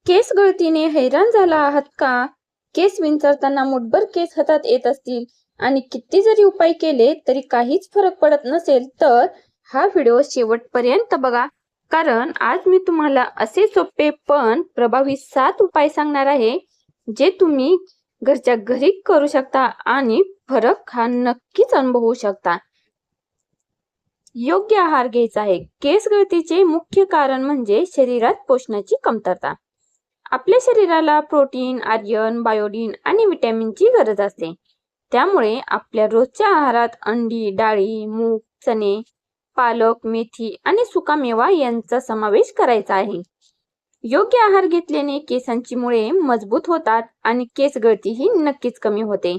केस गळतीने हैराण झाला आहात का? केस विंचरताना मुठभर केस हातात येत असतील आणि किती जरी उपाय केले तरी काहीच फरक पडत नसेल तर हा व्हिडिओ शेवटपर्यंत बघा, कारण आज मी तुम्हाला असे सोपे पण प्रभावी 7 उपाय सांगणार आहे जे तुम्ही घरच्या घरी करू शकता आणि फरक हा नक्कीच अनुभवू शकता. योग्य आहार घ्यायचा आहे. केस गळतीचे मुख्य कारण म्हणजे शरीरात पोषणाची कमतरता. आपल्या शरीराला प्रोटीन, आयर्न, बायोडीन आणि व्हिटॅमिनची गरज असते. त्यामुळे आपल्या रोजच्या आहारात अंडी, डाळी, मूग, चणे, पालक, मेथी आणि सुकामेवा यांचा समावेश करायचा आहे. योग्य आहार घेतल्याने केसांची मुळे मजबूत होतात आणि केस गळतीही नक्कीच कमी होते.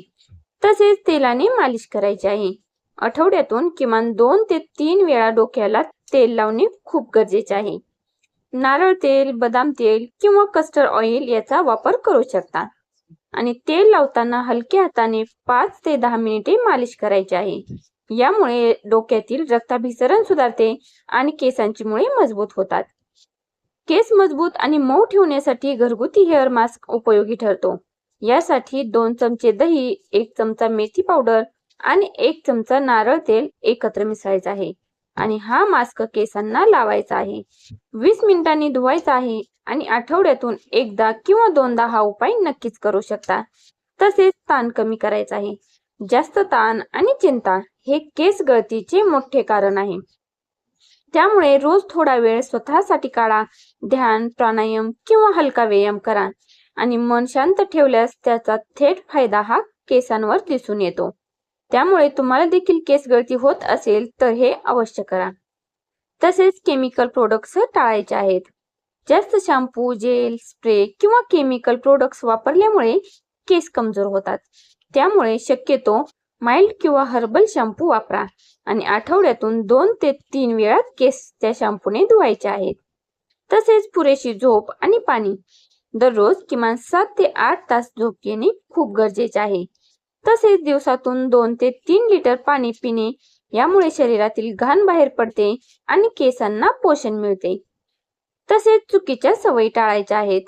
तसेच तेलाने मालिश करायची आहे. आठवड्यातून किमान 2 ते 3 वेळा डोक्याला तेल लावणे खूप गरजेचे आहे. नारळ तेल, बदाम तेल किंवा कस्टर्ड ऑइल याचा वापर करू शकता. आणि तेल लावताना हलक्या हाताने 5 ते 10 मिनिटे मालिश करायची आहे. यामुळे डोक्यातील रक्ताभिसरण सुधारते आणि केसांची मुळे मजबूत होतात. केस मजबूत आणि मऊ ठेवण्यासाठी घरगुती हेअर मास्क उपयोगी ठरतो. यासाठी 2 चमचे दही, 1 चमचा मेथी पावडर आणि 1 चमचा नारळ तेल एकत्र मिसळायचं आहे आणि हा मास्क केसांना लावायचा आहे. 20 मिनिटांनी धुवायचा आहे आणि आठवड्यातून एकदा किंवा 2दा हा उपाय नक्कीच करू शकता. तसेच ताण कमी करायचा आहे. जास्त ताण आणि चिंता हे केस गळतीचे मोठे कारण आहे. त्यामुळे रोज थोडा वेळ स्वतःसाठी काढा. ध्यान, प्राणायाम किंवा हलका व्यायाम करा आणि मन शांत ठेवल्यास त्याचा थेट फायदा हा केसांवर दिसून येतो. त्यामुळे तुम्हाला देखील केस गळती होत असेल तर हे अवश्य करा. तसेच केमिकल प्रोडक्ट्स टाळायचे आहेत. जास्त शॅम्पू, जेल, स्प्रे किंवा केमिकल प्रोडक्ट्स वापरल्यामुळे केस कमजोर होतात. त्यामुळे शक्यतो माइल्ड किंवा हर्बल शॅम्पू वापरा आणि आठवड्यातून 2 ते 3 वेळा केस त्या शॅम्पूने धुवायचे आहेत. तसेच पुरेशी झोप आणि पाणी. दररोज किमान 7 ते 8 तास झोप घेणे खूप गरजेचे आहे. तसेच दिवसातून 2 ते 3 लिटर पाणी पिणे. यामुळे शरीरातील घाण बाहेर पडते आणि केसांना पोषण मिळते. तसेच चुकीच्या सवयी टाळायच्या आहेत.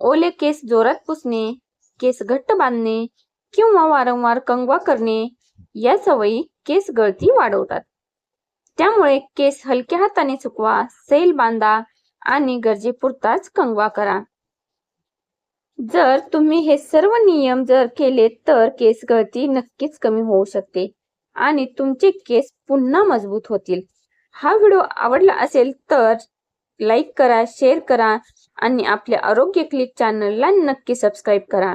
ओले केस जोरात पुसणे, केस घट्ट बांधणे किंवा वारंवार कंगवा करणे या सवयी केस गळती वाढवतात. त्यामुळे केस हलक्या हाताने सुकवा, सैल बांधा आणि गरजेपुरताच कंगवा करा. जर तुम्ही हे सर्व नियम केले तर केस गळती नक्कीच कमी होऊ शकते आणि तुमचे केस पुन्हा मजबूत होतील. हा व्हिडिओ आवडला असेल तर लाईक करा, शेअर करा आणि आपल्या आरोग्य क्लिक चॅनलला नक्की सबस्क्राईब करा.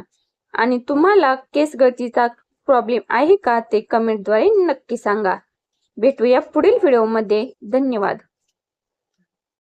आणि तुम्हाला केस गळतीचा प्रॉब्लेम आहे का ते कमेंटद्वारे नक्की सांगा. भेटूया पुढील व्हिडिओमध्ये. धन्यवाद.